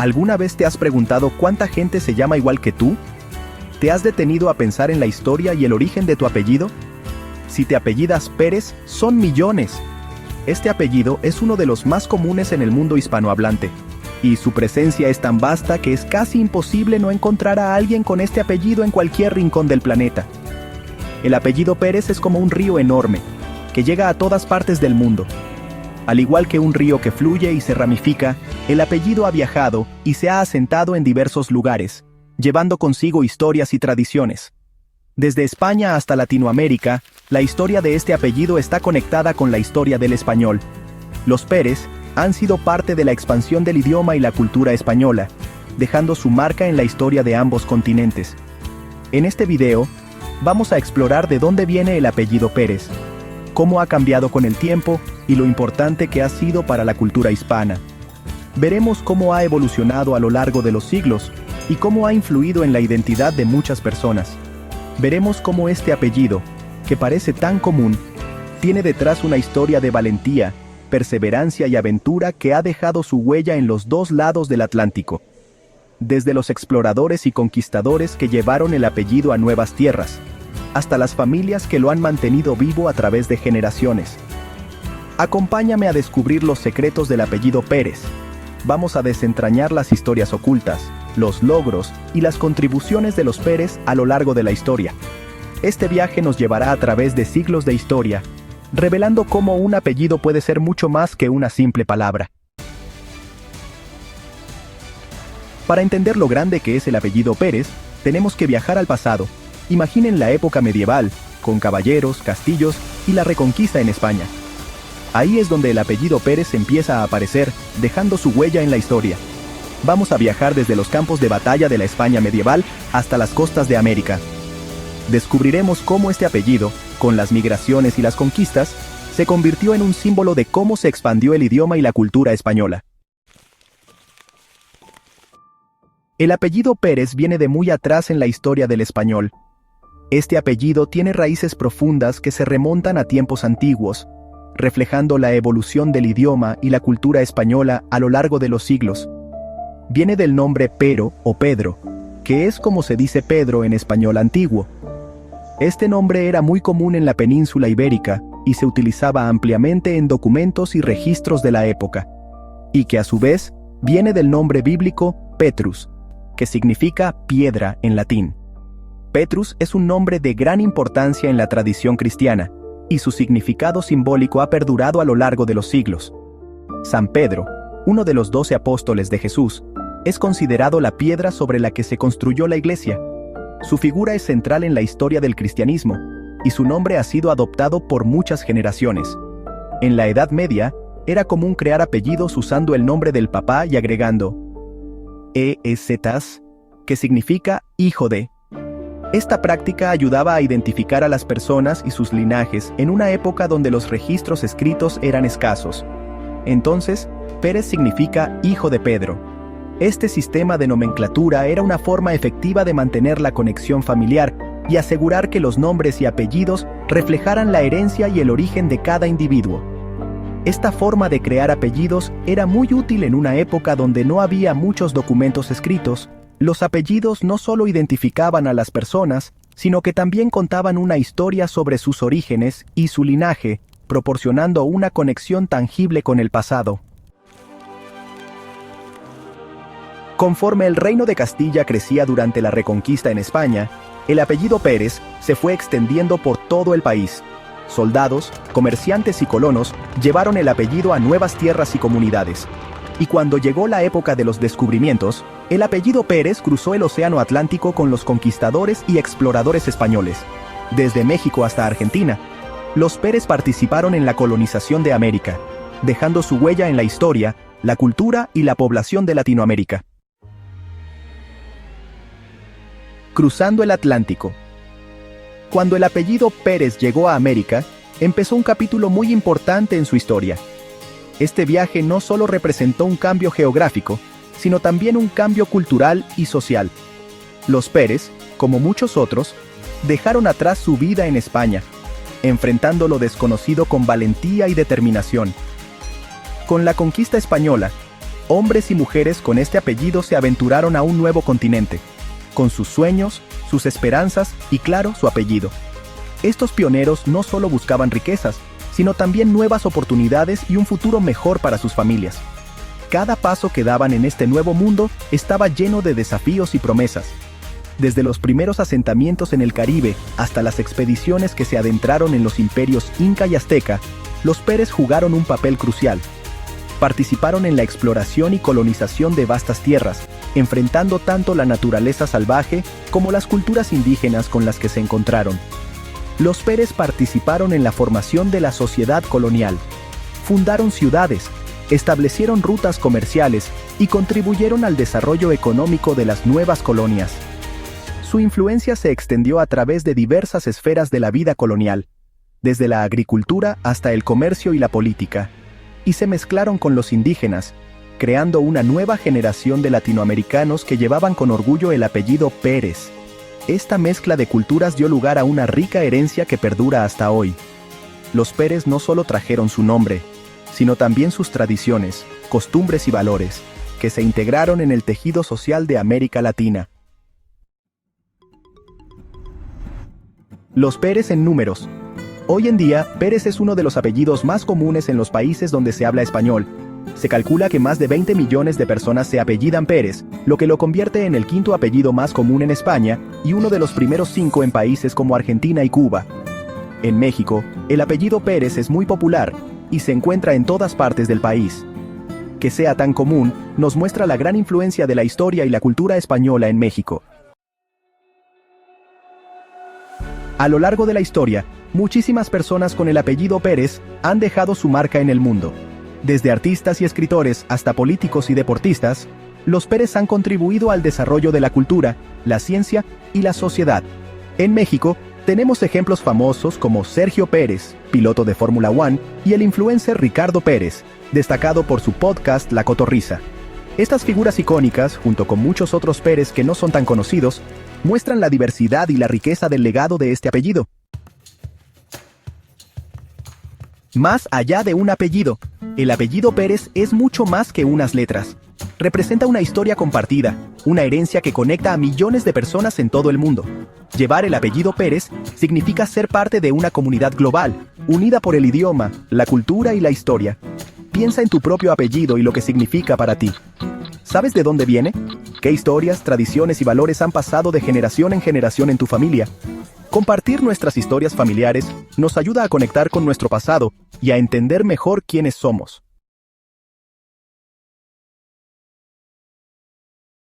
¿Alguna vez te has preguntado cuánta gente se llama igual que tú? ¿Te has detenido a pensar en la historia y el origen de tu apellido? Si te apellidas Pérez, son millones. Este apellido es uno de los más comunes en el mundo hispanohablante, y su presencia es tan vasta que es casi imposible no encontrar a alguien con este apellido en cualquier rincón del planeta. El apellido Pérez es como un río enorme, que llega a todas partes del mundo. Al igual que un río que fluye y se ramifica, el apellido ha viajado y se ha asentado en diversos lugares, llevando consigo historias y tradiciones. Desde España hasta Latinoamérica, la historia de este apellido está conectada con la historia del español. Los Pérez han sido parte de la expansión del idioma y la cultura española, dejando su marca en la historia de ambos continentes. En este video, vamos a explorar de dónde viene el apellido Pérez, cómo ha cambiado con el tiempo y lo importante que ha sido para la cultura hispana. Veremos cómo ha evolucionado a lo largo de los siglos y cómo ha influido en la identidad de muchas personas. Veremos cómo este apellido, que parece tan común, tiene detrás una historia de valentía, perseverancia y aventura que ha dejado su huella en los dos lados del Atlántico. Desde los exploradores y conquistadores que llevaron el apellido a nuevas tierras, hasta las familias que lo han mantenido vivo a través de generaciones. Acompáñame a descubrir los secretos del apellido Pérez. Vamos a desentrañar las historias ocultas, los logros y las contribuciones de los Pérez a lo largo de la historia. Este viaje nos llevará a través de siglos de historia, revelando cómo un apellido puede ser mucho más que una simple palabra. Para entender lo grande que es el apellido Pérez, tenemos que viajar al pasado. Imaginen la época medieval, con caballeros, castillos y la Reconquista en España. Ahí es donde el apellido Pérez empieza a aparecer, dejando su huella en la historia. Vamos a viajar desde los campos de batalla de la España medieval hasta las costas de América. Descubriremos cómo este apellido, con las migraciones y las conquistas, se convirtió en un símbolo de cómo se expandió el idioma y la cultura española. El apellido Pérez viene de muy atrás en la historia del español. Este apellido tiene raíces profundas que se remontan a tiempos antiguos, reflejando la evolución del idioma y la cultura española a lo largo de los siglos. Viene del nombre Pero o Pedro, que es como se dice Pedro en español antiguo. Este nombre era muy común en la península ibérica y se utilizaba ampliamente en documentos y registros de la época, y que a su vez viene del nombre bíblico Petrus, que significa piedra en latín. Petrus es un nombre de gran importancia en la tradición cristiana, y su significado simbólico ha perdurado a lo largo de los siglos. San Pedro, uno de los 12 apóstoles de Jesús, es considerado la piedra sobre la que se construyó la iglesia. Su figura es central en la historia del cristianismo, y su nombre ha sido adoptado por muchas generaciones. En la Edad Media, era común crear apellidos usando el nombre del papá y agregando "ESZ", que significa hijo de. Esta práctica ayudaba a identificar a las personas y sus linajes en una época donde los registros escritos eran escasos. Entonces, Pérez significa hijo de Pedro. Este sistema de nomenclatura era una forma efectiva de mantener la conexión familiar y asegurar que los nombres y apellidos reflejaran la herencia y el origen de cada individuo. Esta forma de crear apellidos era muy útil en una época donde no había muchos documentos escritos. Los apellidos no solo identificaban a las personas, sino que también contaban una historia sobre sus orígenes y su linaje, proporcionando una conexión tangible con el pasado. Conforme el reino de Castilla crecía durante la Reconquista en España, el apellido Pérez se fue extendiendo por todo el país. Soldados, comerciantes y colonos llevaron el apellido a nuevas tierras y comunidades. Y cuando llegó la época de los descubrimientos, el apellido Pérez cruzó el océano Atlántico con los conquistadores y exploradores españoles. Desde México hasta Argentina, los Pérez participaron en la colonización de América, dejando su huella en la historia, la cultura y la población de Latinoamérica. Cruzando el Atlántico. Cuando el apellido Pérez llegó a América, empezó un capítulo muy importante en su historia. Este viaje no solo representó un cambio geográfico, sino también un cambio cultural y social. Los Pérez, como muchos otros, dejaron atrás su vida en España, enfrentando lo desconocido con valentía y determinación. Con la conquista española, hombres y mujeres con este apellido se aventuraron a un nuevo continente, con sus sueños, sus esperanzas y, claro, su apellido. Estos pioneros no solo buscaban riquezas, sino también nuevas oportunidades y un futuro mejor para sus familias. Cada paso que daban en este nuevo mundo estaba lleno de desafíos y promesas. Desde los primeros asentamientos en el Caribe hasta las expediciones que se adentraron en los imperios Inca y Azteca, los Pérez jugaron un papel crucial. Participaron en la exploración y colonización de vastas tierras, enfrentando tanto la naturaleza salvaje como las culturas indígenas con las que se encontraron. Los Pérez participaron en la formación de la sociedad colonial. Fundaron ciudades, establecieron rutas comerciales y contribuyeron al desarrollo económico de las nuevas colonias. Su influencia se extendió a través de diversas esferas de la vida colonial, desde la agricultura hasta el comercio y la política, y se mezclaron con los indígenas, creando una nueva generación de latinoamericanos que llevaban con orgullo el apellido Pérez. Esta mezcla de culturas dio lugar a una rica herencia que perdura hasta hoy. Los Pérez no solo trajeron su nombre, sino también sus tradiciones, costumbres y valores, que se integraron en el tejido social de América Latina. Los Pérez en números. Hoy en día, Pérez es uno de los apellidos más comunes en los países donde se habla español. Se calcula que más de 20 millones de personas se apellidan Pérez, lo que lo convierte en el quinto apellido más común en España y uno de los primeros 5 en países como Argentina y Cuba. En México, el apellido Pérez es muy popular y se encuentra en todas partes del país. Que sea tan común nos muestra la gran influencia de la historia y la cultura española en México. A lo largo de la historia, muchísimas personas con el apellido Pérez han dejado su marca en el mundo. Desde artistas y escritores hasta políticos y deportistas, los Pérez han contribuido al desarrollo de la cultura, la ciencia y la sociedad. En México, tenemos ejemplos famosos como Sergio Pérez, piloto de Fórmula 1, y el influencer Ricardo Pérez, destacado por su podcast La Cotorrisa. Estas figuras icónicas, junto con muchos otros Pérez que no son tan conocidos, muestran la diversidad y la riqueza del legado de este apellido. Más allá de un apellido, el apellido Pérez es mucho más que unas letras. Representa una historia compartida, una herencia que conecta a millones de personas en todo el mundo. Llevar el apellido Pérez significa ser parte de una comunidad global, unida por el idioma, la cultura y la historia. Piensa en tu propio apellido y lo que significa para ti. ¿Sabes de dónde viene? ¿Qué historias, tradiciones y valores han pasado de generación en generación en tu familia? Compartir nuestras historias familiares nos ayuda a conectar con nuestro pasado y a entender mejor quiénes somos.